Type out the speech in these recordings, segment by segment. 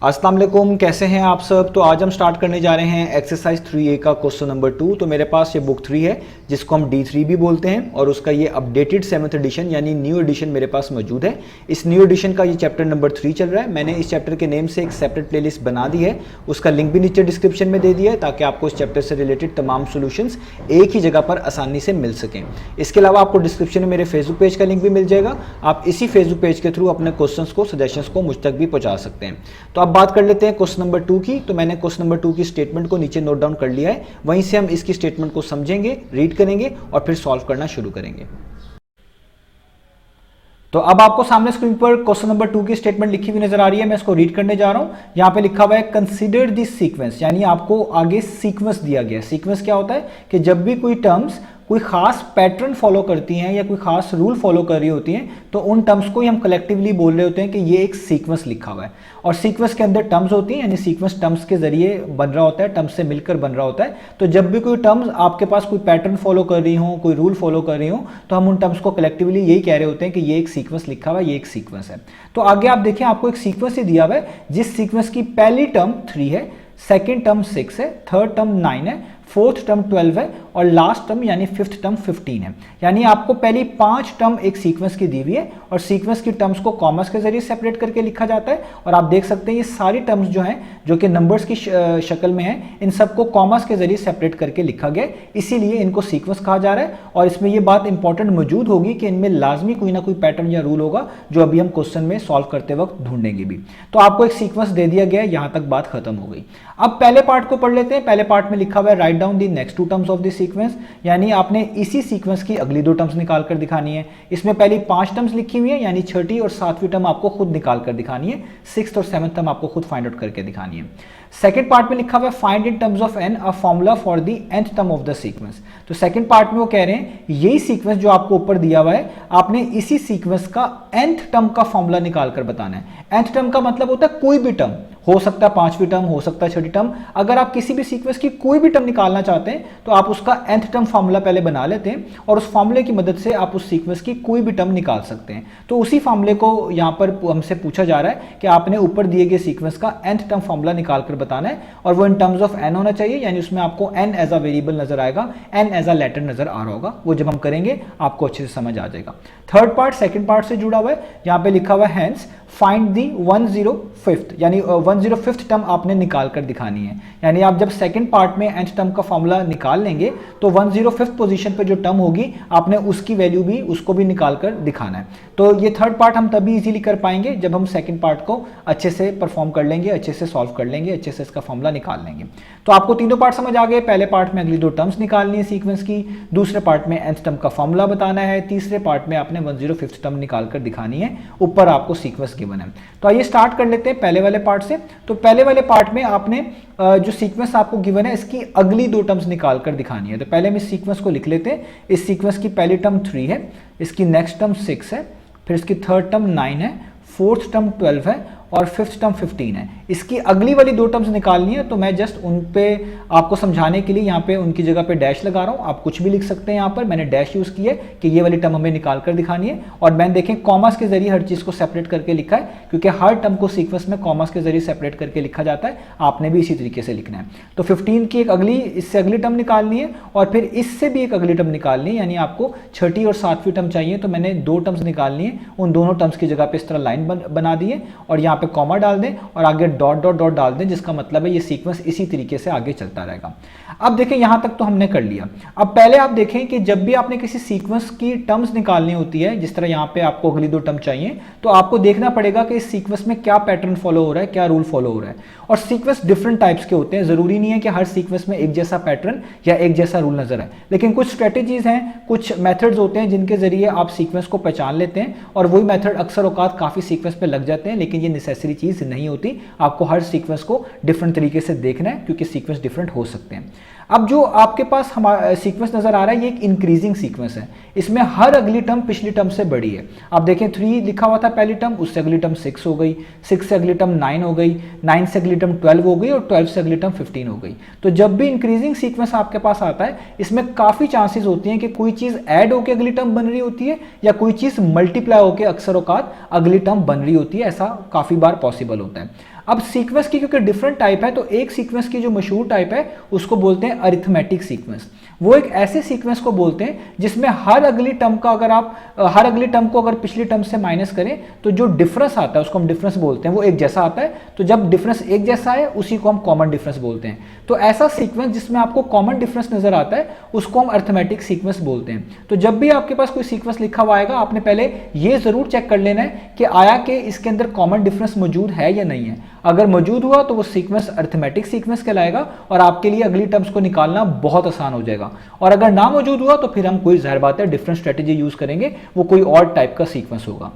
अस्सलाम वालेकुम, कैसे हैं आप सब। तो आज हम स्टार्ट करने जा रहे हैं एक्सरसाइज 3A का क्वेश्चन नंबर 2। तो मेरे पास ये बुक 3 है जिसको हम D3 भी बोलते हैं और उसका ये अपडेटेड 7th एडिशन यानी न्यू एडिशन मेरे पास मौजूद है। इस न्यू एडिशन का ये चैप्टर नंबर 3 चल रहा है। मैंने इस चैप्टर के नेम से एक सेपरेट प्लेलिस्ट बना दी है, उसका लिंक भी नीचे डिस्क्रिप्शन में दे दिया है ताकि आपको इस चैप्टर से रिलेटेड तमाम सोल्यूशंस एक ही जगह पर आसानी से मिल सकें। इसके अलावा आपको डिस्क्रिप्शन में मेरे फेसबुक पेज का लिंक भी मिल जाएगा। आप इसी फेसबुक पेज के थ्रू अपने क्वेश्चंस को, सजेशंस को मुझ तक भी पहुंचा सकते हैं। तो अब बात कर लेते हैं क्वेश्चन नंबर 2 की। तो मैंने क्वेश्चन नंबर 2 की स्टेटमेंट को नीचे नोट डाउन कर लिया है, वहीं से हम इसकी स्टेटमेंट को समझेंगे, रीड करेंगे और फिर सॉल्व करना शुरू करेंगे। तो अब आपको सामने स्क्रीन पर क्वेश्चन नंबर 2 की स्टेटमेंट लिखी हुई नजर आ रही है। मैं इसको रीड करने जा रहा हूं। यहां पे लिखा हुआ है कंसीडर दिस सीक्वेंस, यानी आपको आगे सीक्वेंस दिया गया है। सीक्वेंस क्या होता है कि जब भी कोई टर्म्स कोई खास पैटर्न फॉलो करती हैं या कोई खास रूल फॉलो कर रही होती हैं तो उन टर्म्स को ही हम कलेक्टिवली बोल रहे होते हैं कि ये एक सीक्वेंस लिखा हुआ है। और सीक्वेंस के अंदर टर्म्स होती हैं, यानी सीक्वेंस टर्म्स के जरिए बन रहा होता है, टर्म्स से मिलकर बन रहा होता है। तो जब भी कोई टर्म्स आपके पास कोई पैटर्न फॉलो कर रही हो, कोई रूल फॉलो कर रही हो, तो हम उन टर्म्स को कलेक्टिवली यही कह रहे होते हैं कि ये एक सीक्वेंस लिखा हुआ है, ये एक सीक्वेंस है। तो आगे आप देखिए, आपको एक सीक्वेंस ही दिया हुआ है जिस सीक्वेंस की पहली टर्म 3 है, सेकेंड टर्म 6 है, थर्ड टर्म 9 है, फोर्थ टर्म 12 है और लास्ट टर्म यानी फिफ्थ टर्म 15 है। यानी आपको पहली 5 टर्म एक सीक्वेंस की दी हुई है और सीक्वेंस की टर्म्स को कॉमर्स के जरिए सेपरेट करके लिखा जाता है। और आप देख सकते हैं ये सारी टर्म्स जो हैं, जो कि नंबर्स की शक्ल में है, इन सबको कॉमर्स के जरिए सेपरेट करके लिखा गया, इसीलिए इनको सीक्वेंस कहा जा रहा है। और इसमें ये बात इंपॉर्टेंट मौजूद होगी कि इनमें लाजमी कोई ना कोई पैटर्न या रूल होगा जो अभी हम क्वेश्चन में सॉल्व करते वक्त ढूंढेंगे भी। तो आपको एक सीक्वेंस दे दिया गया है, यहां तक बात खत्म हो गई। अब पहले पार्ट को पढ़ लेते हैं। पहले पार्ट में लिखा हुआ है write down the next 2 terms of the sequence, यानी आपने इसी सीक्वेंस की अगली 2 टर्म्स निकाल कर दिखानी है। इसमें पहली 5 टर्म्स लिखी हुई है, यानी छठी और 7वीं टर्म आपको खुद निकाल कर दिखानी है, 6th और 7th टर्म आपको खुद फाइंड आउट करके दिखानी है। सेकंड पार्ट में लिखा हुआ है find in terms of n a formula for the nth term of the sequence. तो सेकंड पार्ट में वो कह रहे हैं यही सीक्वेंस जो आपको ऊपर दिया हुआ है, आपने इसी सीक्वेंस का nth टर्म का फॉर्मूला निकाल कर बताना है। nth टर्म का मतलब होता है कोई भी टर्म, हो सकता है 5वीं टर्म, हो सकता है 6ठी टर्म। अगर आप किसी भी सीक्वेंस की कोई भी टर्म निकालना चाहते हैं तो आप उसका nth टर्म फार्मूला पहले बना लेते हैं और उस फार्मूले की मदद से आप उस सीक्वेंस की कोई भी टर्म निकाल सकते हैं। तो उसी फार्मूले को यहाँ पर हमसे पूछा जा रहा है कि आपने ऊपर दिए गए सीक्वेंस का nth टर्म फार्मूला निकाल कर बताना है और वो इन टर्म्स ऑफ n होना चाहिए, यानी उसमें आपको n एज अ वेरिएबल नजर आएगा, n एज अ लेटर नजर आ रहा होगा। वो जब हम करेंगे आपको अच्छे से समझ आ जाएगा। थर्ड पार्ट सेकंड पार्ट से जुड़ा हुआ है। यहाँ पे लिखा हुआ है हेंस फाइंड दी 105th, यानी 105th टर्म आपने निकाल कर दिखानी है। यानी आप जब सेकंड पार्ट में nth टर्म का फॉर्मूला निकाल लेंगे तो 105th पोजीशन पे जो टर्म होगी आपने उसकी वैल्यू भी, उसको भी निकाल कर दिखाना है। तो ये थर्ड पार्ट हम तभी इजीली कर पाएंगे जब हम सेकंड पार्ट को अच्छे से परफॉर्म कर लेंगे, अच्छे से सॉल्व कर लेंगे, अच्छे से इसका फॉर्मूला निकाल लेंगे। तो आपको तीनों पार्ट समझ आ गए। पहले पार्ट में अगली 2 टर्म्स निकालनी है सीक्वेंस की, दूसरे पार्ट में nth टर्म का फॉर्मूला बताना है, तीसरे पार्ट में आपने 105th टर्म निकाल कर दिखानी है। ऊपर आपको सीक्वेंस गिवन है। तो आइए स्टार्ट कर लेते हैं पहले वाले पार्ट से। तो पहले वाले पार्ट में आपने जो सीक्वेंस आपको गिवन है इसकी अगली 2 टर्म्स निकाल कर दिखानी है। तो पहले हम इस सीक्वेंस को लिख लेते हैं। इस सीक्वेंस की पहली टर्म 3 है, इसकी नेक्स्ट टर्म 6 है, फिर इसकी थर्ड टर्म 9 है, फोर्थ टर्म 12 है और फिफ्थ टर्म 15 है। इसकी अगली वाली 2 टर्म्स निकालनी है। तो मैं जस्ट उन पे आपको समझाने के लिए यहाँ पे उनकी जगह पे डैश लगा रहा हूँ। आप कुछ भी लिख सकते हैं, यहाँ पर मैंने डैश यूज किया है कि ये वाली टर्म हमें निकाल कर दिखानी है। और मैंने देखें कॉमर्स के जरिए हर चीज को सेपरेट करके लिखा है, क्योंकि हर टर्म को सीक्वेंस में कॉमर्स के जरिए सेपरेट करके लिखा जाता है। आपने भी इसी तरीके से लिखना है। तो 15 की एक अगली, इससे अगली टर्म निकालनी है और फिर इससे भी एक अगली टर्म निकालनी है, यानी आपको छठी और 7वीं टर्म चाहिए। तो मैंने 2 टर्म्स निकालनी है, उन दोनों टर्म्स की जगह पे इस तरह लाइन बना दी है और यहाँ पे कॉमा डाल दें और आगे डॉट डॉट डॉट डाल दें, जिसका मतलब है ये सीक्वेंस इसी तरीके से आगे चलता रहेगा। अब देखें यहां तक तो हमने कर लिया। अब पहले आप देखें कि जब भी आपने किसी सीक्वेंस की टर्म्स निकालनी होती है, जिस तरह यहां पे आपको अगली 2 टर्म चाहिए, तो आपको देखना पड़ेगा कि इस सीक्वेंस में क्या पैटर्न फॉलो हो रहा है, क्या रूल फॉलो हो रहा है। और सीक्वेंस डिफरेंट टाइप्स के होते हैं, जरूरी नहीं है कि हर सीक्वेंस में एक जैसा पैटर्न या एक जैसा रूल नजर आए, लेकिन कुछ स्ट्रेटेजीज हैं, कुछ मेथड्स होते हैं जिनके जरिए आप सीक्वेंस को पहचान लेते हैं। और वही मेथड अक्सर औकात काफी सीक्वेंस पे लग जाते हैं, लेकिन ये नेसेसरी चीज नहीं होती। आपको हर सीक्वेंस को डिफरेंट तरीके से देखना है, क्योंकि सीक्वेंस डिफरेंट हो सकते हैं। अब जो आपके पास हमारा सीक्वेंस नजर आ रहा है, ये एक इंक्रीजिंग सीक्वेंस है। इसमें हर अगली टर्म पिछली टर्म से बड़ी है। आप देखें 3 लिखा हुआ था पहली टर्म, उससे अगली टर्म 6 हो गई, 6 से अगली टर्म 9 हो गई, 9 से अगली टर्म 12 हो गई और 12 से अगली टर्म 15 हो गई। तो जब भी इंक्रीजिंग सीक्वेंस आपके पास आता है, इसमें काफी चांसेस होती हैं कि कोई चीज ऐड होकर अगली टर्म बन रही होती है या कोई चीज मल्टीप्लाई होकर अक्सर औकात अगली टर्म बन रही होती है। ऐसा काफी बार पॉसिबल होता है। अब सीक्वेंस की क्योंकि डिफरेंट टाइप है, तो एक सीक्वेंस की जो मशहूर टाइप है उसको बोलते हैं अरिथमेटिक सीक्वेंस। वो एक ऐसे सीक्वेंस को बोलते हैं जिसमें हर अगली टर्म को अगर पिछली टर्म से माइनस करें तो जो डिफरेंस आता है उसको हम डिफरेंस बोलते हैं, वो एक जैसा आता है। तो जब डिफरेंस एक जैसा है उसी को हम कॉमन डिफरेंस बोलते हैं। तो ऐसा सीक्वेंस जिसमें आपको कॉमन डिफरेंस नजर आता है उसको हम अरिथमेटिक सीक्वेंस बोलते हैं। तो जब भी आपके पास कोई सीक्वेंस लिखा हुआ आएगा, आपने पहले ये जरूर चेक कर लेना है कि आया कि इसके अंदर कॉमन डिफरेंस मौजूद है या नहीं है। अगर मौजूद हुआ तो वो सीक्वेंस अरिथमेटिक सीक्वेंस कहलाएगा और आपके लिए अगली टर्म्स को निकालना बहुत आसान हो जाएगा। और अगर ना मौजूद हुआ तो फिर हम कोई ज़ाहिर बात है डिफरेंट स्ट्रेटेजी यूज करेंगे, वो कोई और टाइप का सीक्वेंस होगा।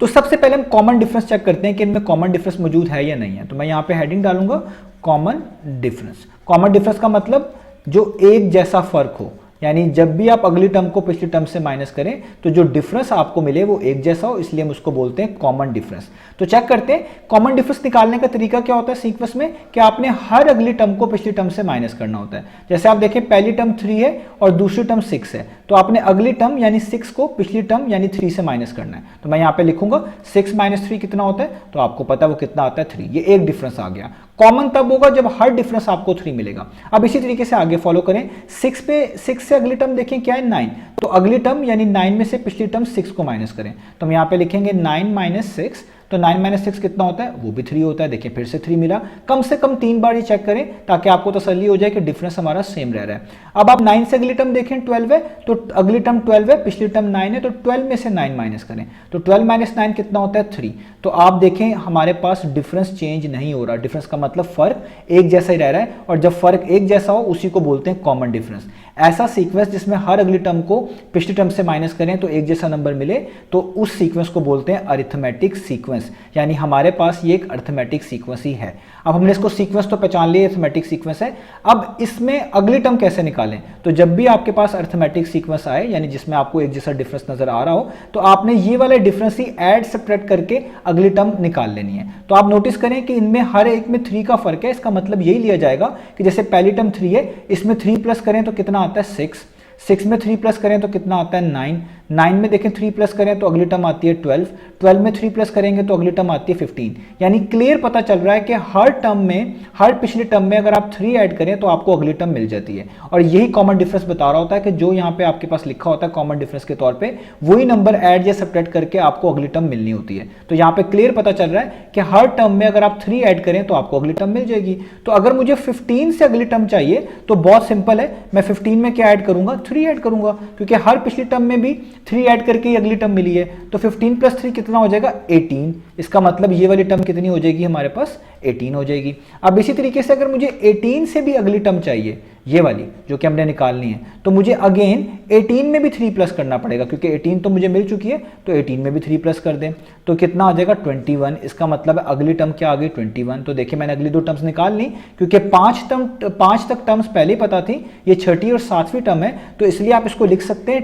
तो सबसे पहले हम कॉमन डिफरेंस चेक करते हैं कि इनमें कॉमन डिफरेंस मौजूद है या नहीं है। तो मैं यहां पे हेडिंग डालूंगा कॉमन डिफरेंस। कॉमन डिफरेंस का मतलब जो एक जैसा फर्क हो, यानी जब भी आप अगली टर्म को पिछली टर्म से माइनस करें तो जो डिफरेंस आपको मिले वो एक जैसा हो, इसलिए हम उसको बोलते हैं कॉमन डिफरेंस। तो चेक करते हैं कॉमन डिफरेंस निकालने का तरीका क्या होता है सीक्वेंस में, कि आपने हर अगली टर्म को पिछली टर्म से माइनस करना होता है। जैसे आप देखें पहली टर्म 3 है और दूसरी टर्म 6 है, तो आपने अगली टर्म यानी 6 को पिछली टर्म यानी 3 से माइनस करना है। तो मैं यहां पे लिखूंगा 6 - 3 कितना होता है, तो आपको पता है वो कितना आता है 3। ये एक डिफरेंस आ गया। कॉमन तब होगा जब हर डिफरेंस आपको 3 मिलेगा। अब इसी तरीके से आगे फॉलो करें। 6 से अगली टर्म देखें क्या है 9, तो अगली टर्म यानी 9 में से पिछली टर्म 6 को माइनस करें। तो हम यहां पे लिखेंगे 9 - 6, तो 9 - 6 कितना होता है, वो भी 3 होता है। देखिए फिर से 3 मिला। कम से कम 3 बार ये चेक करें ताकि आपको तसल्ली हो जाए कि डिफरेंस हमारा सेम रह रहा है। अब आप 9 से अगली टर्म देखें 12 है, तो अगली टर्म 12 है, पिछली टर्म 9 है, तो 12 में से 9 माइनस करें, तो 12 - 9 कितना होता है 3। तो आप देखें हमारे पास डिफरेंस चेंज नहीं हो रहा। डिफरेंस का मतलब फर्क एक जैसा ही रह रहा है, और जब फर्क एक जैसा हो उसी को बोलते हैं कॉमन डिफरेंस। ऐसा सीक्वेंस जिसमें हर अगली टर्म को पिछली टर्म से माइनस करें तो एक जैसा नंबर मिले, तो उस सीक्वेंस को बोलते हैं अरिथमेटिक सीक्वेंस। यानी हमारे पास ये एक अरिथमेटिक सीक्वेंस ही है। अब हमने इसको सीक्वेंस तो पहचान लिया, अरिथमेटिक सीक्वेंस है। अब इसमें अगली टर्म कैसे निकालें, तो जब भी आपके पास अरिथमेटिक सीक्वेंस आए यानी जिसमें आपको एक जैसा डिफरेंस नजर आ रहा हो, तो आपने ये वाले डिफरेंस ही ऐड सब्ट्रैक्ट करके अगली टर्म निकाल लेनी है। तो आप नोटिस करें कि इनमें हर एक में 3 का फर्क है। इसका मतलब यही लिया जाएगा कि जैसे पहली टर्म 3 है, इसमें 3 प्लस करें तो कितना आता है 6 में 3 प्लस करें तो कितना आता है 9 में देखें 3 प्लस करें तो अगली टर्म आती है 12 में 3 प्लस करेंगे तो अगली टर्म आती है 15। यानी क्लियर पता चल रहा है कि हर टर्म में, हर पिछली टर्म में अगर आप 3 ऐड करें तो आपको अगली टर्म मिल जाती है। और यही कॉमन डिफरेंस बता रहा होता है कि जो यहाँ पे आपके पास लिखा होता है कॉमन डिफरेंस के तौर पर, वही नंबर ऐड या सब्ट्रैक्ट करके आपको अगली टर्म मिलनी होती है। तो यहाँ पे क्लियर पता चल रहा है कि हर टर्म में अगर आप 3 ऐड करें तो आपको अगली टर्म मिल जाएगी। तो अगर मुझे 15 से अगली टर्म चाहिए तो बहुत सिंपल है, मैं 15 में क्या ऐड करूंगा, 3 ऐड करूंगा, क्योंकि हर पिछली टर्म में भी 3 ऐड करके अगली टर्म मिली है। तो 15 + 3 कितना हो जाएगा 18। इसका मतलब ये वाली टर्म कितनी हो जाएगी हमारे पास 18 हो जाएगी। अब इसी तरीके से अगर मुझे 18 से भी अगली टर्म चाहिए, ये वाली जो कि हमने निकालनी है, तो मुझे अगेन 18 में भी 3 प्लस करना पड़ेगा, क्योंकि 18 तो मुझे मिल चुकी है, तो 18 में भी 3 प्लस कर दें तो कितना आ जाएगा 21। इसका मतलब है अगली टर्म क्या आ गई 21। तो देखिए मैंने अगली 2 टर्म्स निकाल ली, क्योंकि 5 तक टर्म्स पहले ही पता थी, ये 6ठी और 7वीं टर्म है, तो इसलिए आप इसको लिख सकते हैं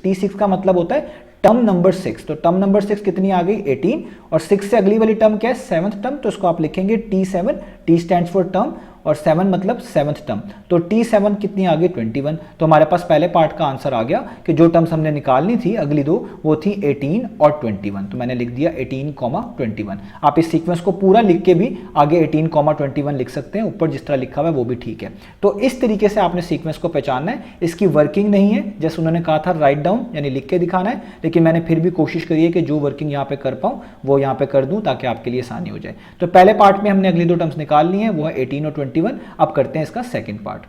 T6 का मतलब होता है टर्म नंबर 6। तो टर्म नंबर 6 कितनी आ गई 18, और 6 से अगली वाली टर्म क्या है 7th टर्म, तो इसको आप लिखेंगे T7। T stands for term और 7 मतलब 7th टर्म, तो T7 कितनी आ गई 21। तो हमारे पास पहले पार्ट का आंसर आ गया कि जो टर्म्स हमने निकालनी थी अगली 2 वो थी 18 और 21। तो मैंने लिख दिया 18, 21। आप इस सीक्वेंस को पूरा लिख के भी आगे 18, 21 लिख सकते हैं, ऊपर जिस तरह लिखा हुआ है वो भी ठीक है। तो इस तरीके से आपने सीक्वेंस को पहचानना है। इसकी वर्किंग नहीं है, जैसे उन्होंने कहा था राइट डाउन यानी लिख के दिखाना है, लेकिन मैंने फिर भी कोशिश करी है कि जो वर्किंग यहाँ पे कर पाऊँ वो यहाँ पे कर दूँ ताकि आपके लिए आसानी हो जाए। तो पहले पार्ट में हमने अगली 2 टर्म्स निकाल ली है, वो है 18 और 21। अब करते हैं इसका सेकंड पार्ट।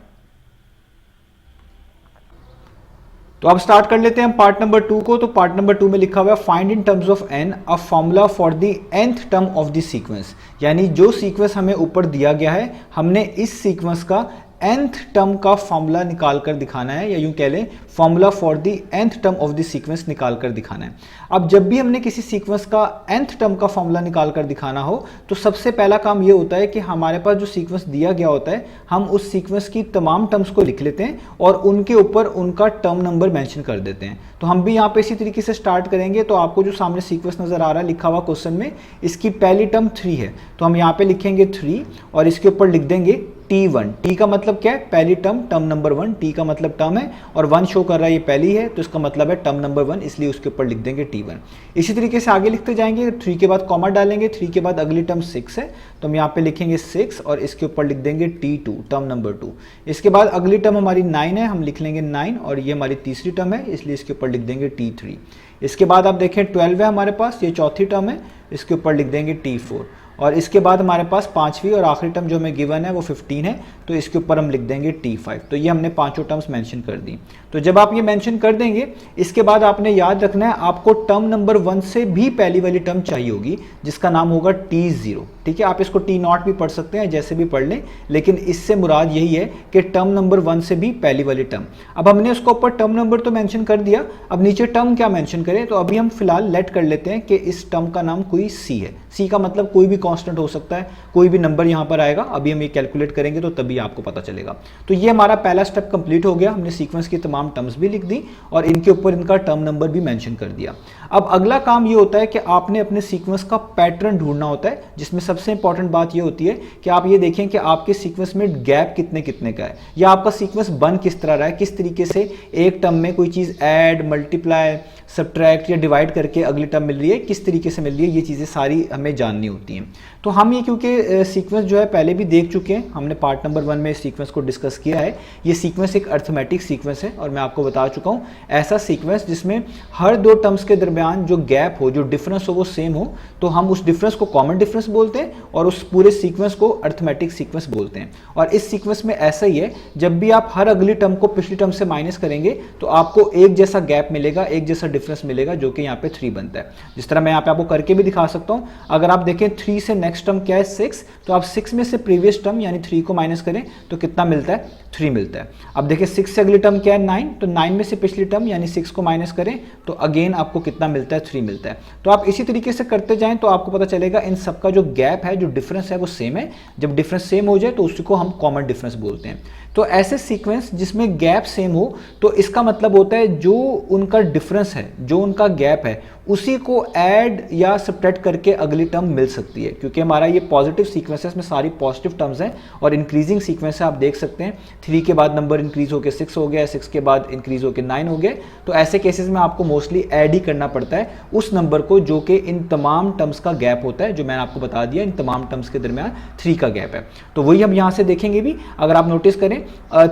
तो अब स्टार्ट कर लेते हैं हम पार्ट नंबर 2 को। तो पार्ट नंबर 2 में लिखा हुआ है find in terms of n a formula for the nth term of the sequence. यानी जो सीक्वेंस हमें ऊपर दिया गया है, हमने इस सीक्वेंस का nth टर्म का फॉर्मूला निकाल कर दिखाना है, या यूं कह लें formula for the nth term of the sequence निकाल कर दिखाना है। अब जब भी हमने किसी सीक्वेंस का nth टर्म का फॉर्मूला निकाल कर दिखाना हो, तो सबसे पहला काम ये होता है कि हमारे पास जो सीक्वेंस दिया गया होता है, हम उस सीक्वेंस की तमाम टर्म्स को लिख लेते हैं और उनके ऊपर उनका टर्म नंबर मेंशन कर देते हैं। तो हम भी यहाँ पे इसी तरीके से स्टार्ट करेंगे। तो आपको जो सामने सीक्वेंस नजर आ रहा है लिखा हुआ क्वेश्चन में, इसकी पहली टर्म 3 है, तो हम यहाँ पे लिखेंगे 3 और इसके ऊपर लिख देंगे T1, टी का मतलब क्या है, पहली टर्म, टर्म नंबर 1, टी का मतलब टर्म है और 1 शो कर रहा है, ये पहली है तो इसका मतलब है टर्म नंबर 1, इसलिए उसके ऊपर लिख देंगे T1। इसी तरीके से आगे लिखते जाएंगे, 3 के बाद कॉमा डालेंगे, 3 के बाद अगली टर्म 6 है तो हम यहाँ पे लिखेंगे 6 और इसके ऊपर लिख देंगे T2, टर्म नंबर 2। इसके बाद अगली टर्म हमारी 9 है, हम लिख लेंगे 9 और ये हमारी तीसरी टर्म है इसलिए इसके ऊपर लिख देंगे T3। इसके बाद आप देखें 12 है हमारे पास, ये चौथी टर्म है, इसके ऊपर लिख देंगे T4 और इसके बाद हमारे पास पांचवी और आखिरी टर्म जो हमें गिवन है वो 15 है तो इसके ऊपर हम लिख देंगे T5। तो ये हमने पांचों टर्म्स मेंशन कर दी। तो जब आप ये मेंशन कर देंगे इसके बाद आपने याद रखना है आपको टर्म नंबर 1 से भी पहली वाली टर्म चाहिए होगी जिसका नाम होगा T0। ठीक है, आप इसको T0 भी पढ़ सकते हैं, जैसे भी पढ़ लें, लेकिन इससे मुराद यही है कि टर्म नंबर 1 से भी पहली वाली टर्म। अब हमने उसको ऊपर टर्म नंबर तो मेंशन कर दिया, अब नीचे टर्म क्या मेंशन करें, तो अभी हम फिलहाल लेट कर लेते हैं कि इस टर्म का नाम कोई C है। C का मतलब कोई भी कांस्टेंट हो सकता है, कोई भी नंबर यहाँ पर आएगा, अभी हम ये कैलकुलेट करेंगे तो तभी आपको पता चलेगा। तो ये हमारा पहला स्टेप कंप्लीट हो गया, हमने सीक्वेंस की तमाम टर्म्स भी लिख दी और इनके ऊपर इनका टर्म नंबर भी मेंशन कर दिया। अब अगला काम ये होता है कि आपने अपने सीक्वेंस का पैटर्न ढूंढना होता है, जिसमें सबसे इंपॉर्टेंट बात ये होती है कि आप ये देखें कि आपके सीक्वेंस में गैप कितने कितने का है, या आपका सीक्वेंस बन किस तरह रहा है, किस तरीके से एक टर्म में कोई चीज़ ऐड, मल्टीप्लाई, सब्ट्रैक्ट या डिवाइड करके अगली टर्म मिल रही है, किस तरीके से मिल रही है, ये चीज़ें सारी हमें जाननी होती हैं। तो हम ये क्योंकि सीक्वेंस जो है पहले भी देख चुके हैं, हमने पार्ट नंबर 1 में इस सीक्वेंस को डिस्कस किया है। ये सीक्वेंस एक अर्थमेटिक सीक्वेंस है और मैं आपको बता चुका हूँ ऐसा सीक्वेंस जिसमें हर दो टर्म्स के दरमियान जो गैप हो, जो डिफरेंस हो वो सेम हो, तो हम उस डिफरेंस को कॉमन डिफरेंस बोलते हैं और उस पूरे सीक्वेंस को अर्थमेटिक सीक्वेंस बोलते हैं। और इस सीक्वेंस में ऐसा ही है, जब भी आप हर अगली टर्म को पिछली टर्म से माइनस करेंगे तो आपको एक जैसा गैप मिलेगा, एक जैसा डिफरेंस मिलेगा, जो कि यहाँ पे 3 बनता है। जिस तरह मैं यहाँ पे आपको करके भी दिखा सकता हूँ, अगर आप देखें 3 से नेक्स्ट टर्म क्या है 6, तो आप 6 में से प्रीवियस टर्म यानी 3 को माइनस करें तो कितना मिलता है, 3 मिलता है। अब देखिए 6 से अगली टर्म क्या है 9, तो 9 में से पिछली टर्म यानी 6 को माइनस करें तो अगेन आपको कितना मिलता है, 3 मिलता है। तो आप इसी तरीके से करते जाएं तो आपको पता चलेगा इन सबका जो गैप है, जो डिफरेंस है वो सेम है। जब डिफरेंस सेम हो जाए तो उसी को हम कॉमन डिफरेंस बोलते हैं। तो ऐसे सीक्वेंस जिसमें गैप सेम हो तो इसका मतलब होता है जो उनका डिफरेंस है, जो उनका गैप है, उसी को ऐड या सब्ट्रैक्ट करके अगली टर्म मिल सकती है। क्योंकि हमारा ये पॉजिटिव सीक्वेंस है, इसमें सारी पॉजिटिव टर्म्स हैं और इंक्रीजिंग सीक्वेंस है। आप देख सकते हैं 3 के बाद नंबर इंक्रीज होकर 6 हो गया, 6 के बाद इंक्रीज होकर 9 हो गया। तो ऐसे केसेस में आपको मोस्टली ऐड ही करना पड़ता है उस नंबर को जो कि इन तमाम टर्म्स का गैप होता है, जो मैंने आपको बता दिया इन तमाम टर्म्स के दरमियान 3 का गैप है। तो वही हम यहाँ से देखेंगे भी, अगर आप नोटिस करें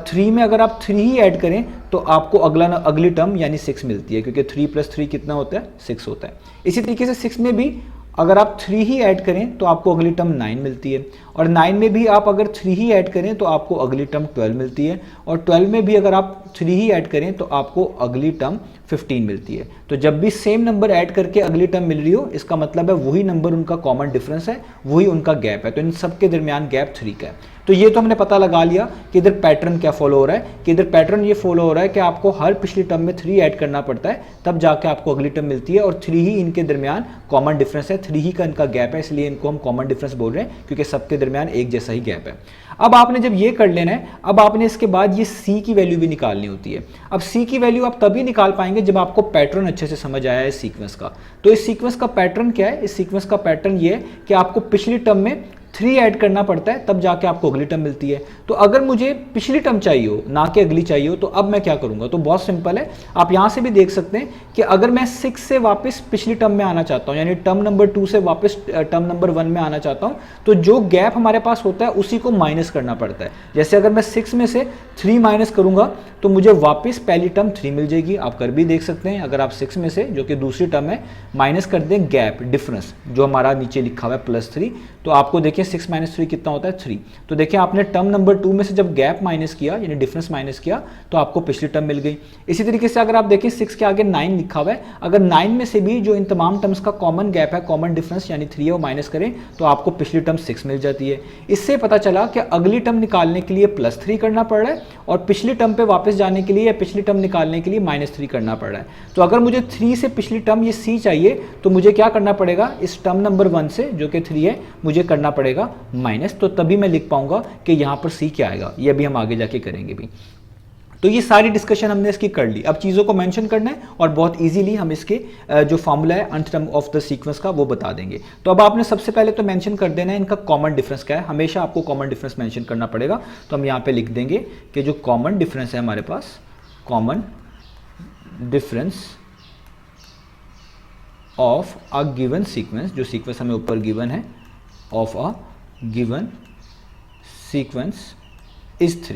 3 में अगर आप 3 ही ऐड करें तो आपको अगली टर्म यानी 6 मिलती है, क्योंकि 3 + 3 कितना होता है, 6 होता है। इसी तरीके से 6 में भी अगर आप 3 ही ऐड करें तो आपको अगली टर्म 9 मिलती है, और 9 में भी आप अगर 3 ही ऐड करें तो आपको अगली टर्म 12 मिलती है, और 12 में भी अगर आप 3 ही ऐड करें तो आपको अगली टर्म 15 मिलती है। तो जब भी सेम नंबर ऐड करके अगली टर्म मिल रही हो, इसका मतलब है वही नंबर उनका कॉमन डिफरेंस है, वही उनका गैप है। तो इन सब के दरमियान गैप 3 का है। तो ये तो हमने पता लगा लिया कि इधर पैटर्न क्या फॉलो हो रहा है, कि इधर पैटर्न ये फॉलो हो रहा है कि आपको हर पिछली टर्म में 3 ऐड करना पड़ता है, तब जाके आपको अगली टर्म मिलती है, और 3 ही इनके दरमियान कॉमन डिफरेंस है, 3 ही का इनका गैप है, इसलिए इनको हम कॉमन डिफरेंस बोल रहे हैं, क्योंकि सबके दरमियान एक जैसा ही गैप है। अब आपने जब ये कर लेना है, अब आपने इसके बाद ये C की वैल्यू भी निकालनी होती है। अब C की वैल्यू आप तभी निकाल पाएंगे जब आपको पैटर्न अच्छे से समझ आया है सीक्वेंस का। तो इस सीक्वेंस का पैटर्न क्या है, इस सीक्वेंस का पैटर्न ये है कि आपको पिछली टर्म में 3 ऐड करना पड़ता है, तब जाके आपको अगली टर्म मिलती है। तो अगर मुझे पिछली टर्म चाहिए हो, ना कि अगली चाहिए हो, तो अब मैं क्या करूंगा, तो बहुत सिंपल है। आप यहां से भी देख सकते हैं कि अगर मैं 6 से वापस पिछली टर्म में आना चाहता हूं, यानी टर्म नंबर 2 से वापस टर्म नंबर 1 में आना चाहता हूं, तो जो गैप हमारे पास होता है उसी को माइनस करना पड़ता है। जैसे अगर मैं 6 में से 3 माइनस करूंगा तो मुझे वापस पहली टर्म 3 मिल जाएगी। आप कर भी देख सकते हैं, अगर आप 6 में से, जो कि दूसरी टर्म है, माइनस कर दें गैप, डिफरेंस जो हमारा नीचे लिखा हुआ है +3, तो आपको देखिए 6 - 3 कितना होता है, 3। तो देखिए आपने टर्म नंबर 2 में से जब गैप माइनस किया, यानी डिफरेंस माइनस किया, तो आपको पिछली टर्म मिल गई। इसी तरीके से अगर आप देखें 6 के आगे 9 लिखा हुआ है, अगर 9 में से भी जो इन तमाम टर्म्स का कॉमन गैप है, कॉमन डिफरेंस यानी 3 है, वो माइनस करें तो आपको पिछली टर्म 6 मिल जाती है। इससे पता चला कि अगली टर्म निकालने के लिए +3 करना पड़ रहा है, और पिछली टर्म पे वापस जाने के लिए या पिछली टर्म निकालने के लिए -3 करना पड़ रहा है। तो अगर मुझे 3 से पिछली टर्म ये C चाहिए, तो मुझे क्या करना पड़ेगा, इस टर्म नंबर 1 से, जो कि 3 है, मुझे करना पड़ेगा माइनस, तो तभी मैं लिख पाऊंगा कि यहां पर C क्या आएगा। ये भी हम आगे जाके करेंगे भी। तो ये सारी डिस्कशन हमने इसकी कर ली। अब चीज़ों को मेंशन करना है और बहुत इजीली हम इसके जो फॉर्मूला है nth term of the sequence का वो बता देंगे। तो अब आपने सबसे पहले तो मेंशन कर देना है इनका कॉमन डिफरेंस क्या है। हमेशा आपको कॉमन डिफरेंस मेंशन करना पड़ेगा। तो हम यहाँ पे लिख देंगे कि जो कॉमन डिफरेंस है हमारे पास, common difference of a given sequence, जो सीक्वेंस हमें ऊपर गिवन है, of a given sequence is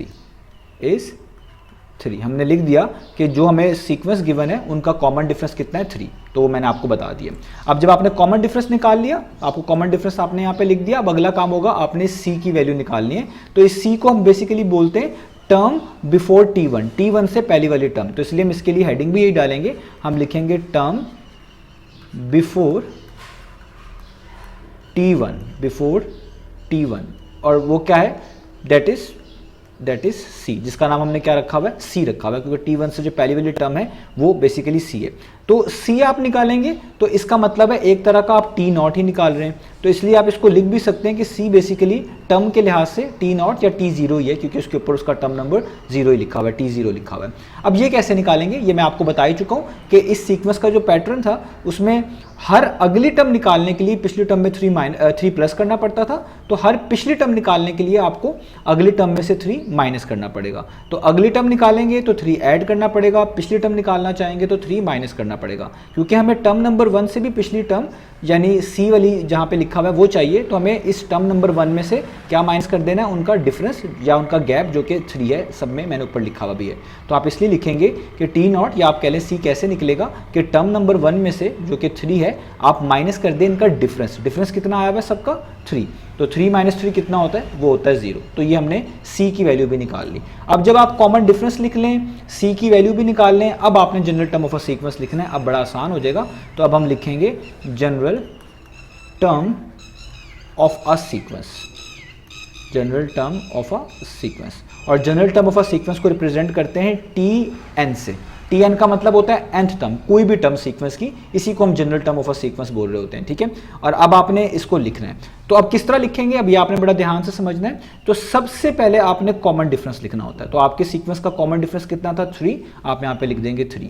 3 हमने लिख दिया कि जो हमें सीक्वेंस गिवन है उनका कॉमन डिफरेंस कितना है 3, तो वो मैंने आपको बता दिया। अब जब आपने कॉमन डिफरेंस निकाल लिया, आपको कॉमन डिफरेंस आपने यहाँ पे लिख दिया, अब अगला काम होगा आपने सी की वैल्यू निकालनी है। तो इस सी को हम बेसिकली बोलते हैं टर्म बिफोर T1 से पहली वाली टर्म। तो इसलिए हम इसके लिए हेडिंग भी यही डालेंगे, हम लिखेंगे टर्म बिफोर T1 और वो क्या है, दैट इज सी, जिसका नाम हमने क्या रखा हुआ है, सी रखा हुआ है, क्योंकि T1 से जो पहली वाली टर्म है वो बेसिकली सी है। तो सी आप निकालेंगे तो इसका मतलब है एक तरह का आप T0 ही निकाल रहे हैं। तो इसलिए आप इसको लिख भी सकते हैं कि सी बेसिकली टर्म के लिहाज से T0 या T0 ही है, क्योंकि उसके ऊपर उसका टर्म नंबर 0 ही लिखा हुआ है, T0 लिखा हुआ है। अब ये कैसे निकालेंगे, ये मैं आपको बता ही चुका हूँ कि इस सीक्वेंस का जो पैटर्न था उसमें हर अगली टर्म निकालने के लिए पिछली टर्म में 3 प्लस करना पड़ता था, तो हर पिछली टर्म निकालने के लिए आपको अगली टर्म में से 3 माइनस करना पड़ेगा। तो अगली टर्म निकालेंगे तो 3 ऐड करना पड़ेगा, पिछली टर्म निकालना चाहेंगे तो 3 माइनस करना पड़ेगा। क्योंकि हमें टर्म नंबर 1 से भी पिछली टर्म यानी सी वाली जहाँ पे लिखा हुआ है वो चाहिए, तो हमें इस टर्म नंबर 1 में से क्या माइनस कर देना है, उनका डिफरेंस या उनका गैप, जो कि 3 है, सब में मैंने ऊपर लिखा हुआ भी है। तो आप इसलिए लिखेंगे कि T0 या आप कह लें सी कैसे निकलेगा कि टर्म नंबर 1 में से जो कि 3 है आप माइनस कर दें इनका डिफरेंस कितना आया हुआ है सबका 3, तो 3 - 3 कितना होता है, वो होता है 0। तो ये हमने सी की वैल्यू भी निकाल ली। अब जब आप कॉमन डिफरेंस लिख लें, सी की वैल्यू भी निकाल लें, अब आपने general term of a sequence लिखना है। अब बड़ा आसान हो जाएगा। तो अब हम लिखेंगे general term of a sequence, general term of a sequence. और general term of a sequence को रिप्रेजेंट करते हैं Tn से। Tn का मतलब होता है nth टर्म, कोई भी टर्म सीक्वेंस की, इसी को हम general term of a sequence बोल रहे होते हैं, ठीक है। और अब आपने इसको लिखना है। तो अब किस तरह लिखेंगे, अब ये आपने बड़ा ध्यान से समझना है। तो सबसे पहले आपने कॉमन डिफरेंस लिखना होता है। तो आपके सीक्वेंस का कॉमन डिफरेंस कितना था 3, आप यहाँ पे लिख देंगे 3।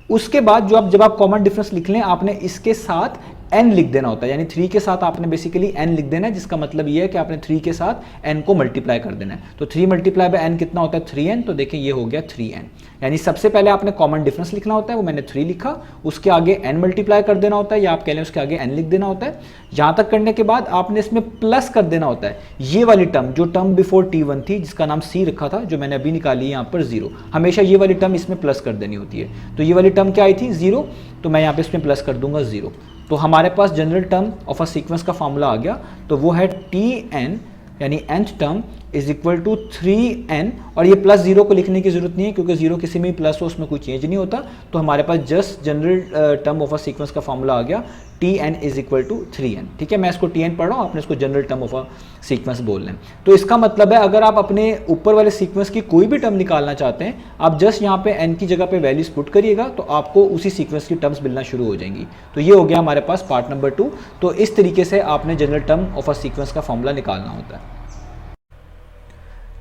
उसके बाद जब आप कॉमन डिफरेंस लिख लें, आपने इसके साथ n लिख देना होता है, यानी 3 के साथ आपने बेसिकली n लिख देना है, जिसका मतलब ये है कि आपने 3 के साथ n को मल्टीप्लाई कर देना है। तो 3 × n कितना होता है 3n, तो देखिए ये हो गया 3n। यानी सबसे पहले आपने कॉमन डिफरेंस लिखना होता है, वो मैंने 3 लिखा, उसके आगे n मल्टीप्लाई कर देना होता है, या आप कह लें उसके आगे n लिख देना होता है। यहाँ तक करने के बाद आपने इसमें प्लस कर देना होता है ये वाली टर्म, जो टर्म बिफोर T1 थी, जिसका नाम c रखा था, जो मैंने अभी निकाली है यहाँ पर 0। हमेशा ये वाली टर्म इसमें प्लस कर देनी होती है। तो ये वाली टर्म क्या आई थी 0, तो मैं यहाँ पे इसमें प्लस कर दूंगा 0। तो हमारे पास general term of a sequence का फॉर्मूला आ गया। तो वो है Tn यानी nth term is equal to 3n, और ये प्लस 0 को लिखने की जरूरत नहीं है, क्योंकि 0 किसी में भी प्लस हो उसमें कोई चेंज नहीं होता। तो हमारे पास just general term of a sequence का फॉर्मूला आ गया Tn is equal to 3n, ठीक है। मैं इसको Tn पढ़ रहा हूँ, आपने इसको general term of a sequence बोल लें। तो इसका मतलब है अगर आप अपने ऊपर वाले सीक्वेंस की कोई भी टर्म निकालना चाहते हैं, आप जस्ट यहाँ पे n की जगह पे वैल्यूज पुट करिएगा, तो आपको उसी सीक्वेंस की टर्म्स मिलना शुरू हो जाएंगी। तो ये हो गया हमारे पास पार्ट नंबर 2। तो इस तरीके से आपने general term of a sequence का फॉर्मूला निकालना होता है।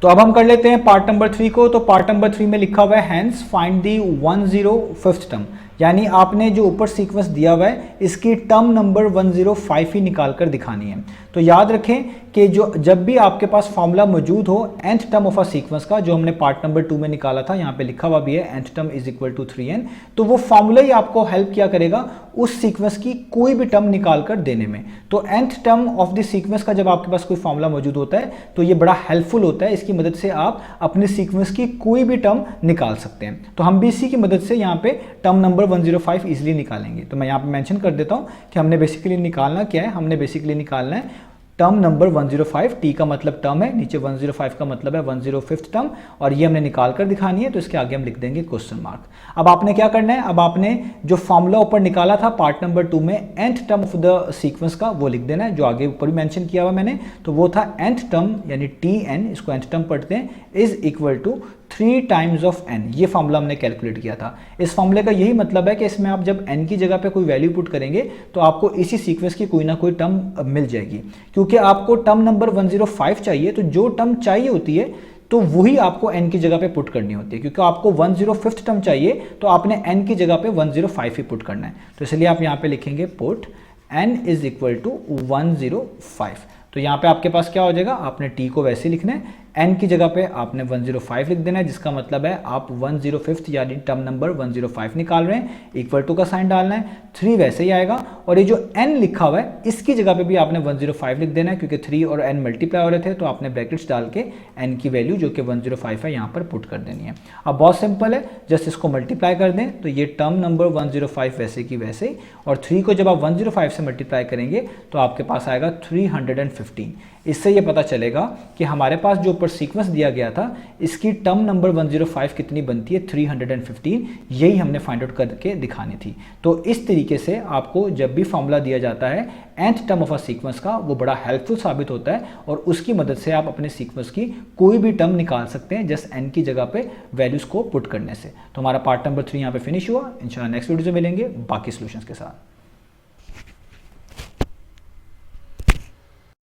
तो अब हम कर लेते हैं पार्ट नंबर 3 को। तो पार्ट नंबर 3 में लिखा हुआ है hence find the 105th term, यानी आपने जो ऊपर सीक्वेंस दिया हुआ है इसकी टर्म नंबर 105 ही निकाल कर दिखानी है। तो याद रखें कि जब भी आपके पास फॉर्मूला मौजूद हो nth term of a sequence का, जो हमने पार्ट नंबर 2 में निकाला था, यहाँ पे लिखा हुआ भी है nth term is equal to 3n, तो वो फॉर्मूला ही आपको हेल्प किया करेगा उस सीक्वेंस की कोई भी टर्म निकाल कर देने में। तो nth term of the sequence का जब आपके पास कोई फॉर्मूला मौजूद होता है तो ये बड़ा हेल्पफुल होता है। इसकी मदद से आप अपने सीक्वेंस की कोई भी टर्म निकाल सकते हैं। तो हम भी इसी की मदद से यहाँ पे टर्म नंबर 105 इजीली निकालेंगे। तो मैं यहाँ पे मेंशन कर देता हूँ कि हमने बेसिकली निकालना क्या है। हमने बेसिकली निकालना है टर्म नंबर 105, टी का मतलब टर्म है, नीचे 105 का मतलब है 105th टर्म, और ये हमने निकाल कर दिखानी है। तो इसके आगे हम लिख देंगे क्वेश्चन मार्क। अब आपने क्या करना है, अब आपने जो फॉर्मूला ऊपर निकाला था पार्ट नंबर 2 में nth term of the sequence का, वो लिख देना है, जो आगे ऊपर भी मेंशन किया हुआ मैंने। तो वो था nth टर्म यानी Tn, इसको nth टर्म पढ़ते हैं, is equal to 3 times of n। ये फॉर्मूला हमने कैलकुलेट किया था। इस फॉर्मूले का यही मतलब है कि इसमें आप जब n की जगह पे कोई वैल्यू पुट करेंगे तो आपको इसी सीक्वेंस की कोई ना कोई टर्म मिल जाएगी। क्योंकि आपको टर्म नंबर 105 चाहिए, तो जो टर्म चाहिए होती है तो वही आपको n की जगह पे पुट करनी होती है, क्योंकि आपको 105th टर्म चाहिए तो आपने n की जगह पे 105 ही पुट करना है। तो इसलिए आप यहाँ पे लिखेंगे put n is equal to 105। तो यहाँ पे आपके पास क्या हो जाएगा, आपने t को वैसे ही लिखना है, n की जगह पे आपने 105 लिख देना है, जिसका मतलब है आप 105th यानी टर्म नंबर 105 निकाल रहे हैं, इक्वल टू का साइन डालना है, 3 वैसे ही आएगा, और ये जो n लिखा हुआ है इसकी जगह पे भी आपने 105 लिख देना है, क्योंकि 3 और n मल्टीप्लाई हो रहे थे, तो आपने ब्रैकेट्स डाल के n की वैल्यू जो कि 105 है यहाँ पर पुट कर देनी है। अब बहुत सिंपल है, जस्ट इसको मल्टीप्लाई कर दें तो ये टर्म नंबर 105 वैसे की वैसे ही, और 3 को जब आप 105 से मल्टीप्लाई करेंगे तो आपके पास आएगा 315। इससे ये पता चलेगा कि हमारे पास जो ऊपर सीक्वेंस दिया गया था इसकी टर्म नंबर 105 कितनी बनती है, 315। यही हमने फाइंड आउट करके दिखानी थी। तो इस तरीके से आपको जब भी फॉर्मूला दिया जाता है nth term of a sequence का, वो बड़ा हेल्पफुल साबित होता है, और उसकी मदद से आप अपने सीक्वेंस की कोई भी टर्म निकाल सकते हैं जस्ट n की जगह पे वैल्यूज को पुट करने से। तो हमारा पार्ट नंबर 3 यहाँ पे फिनिश हुआ। इंशाल्लाह नेक्स्ट वीडियो में मिलेंगे बाकी सॉल्यूशंस के साथ।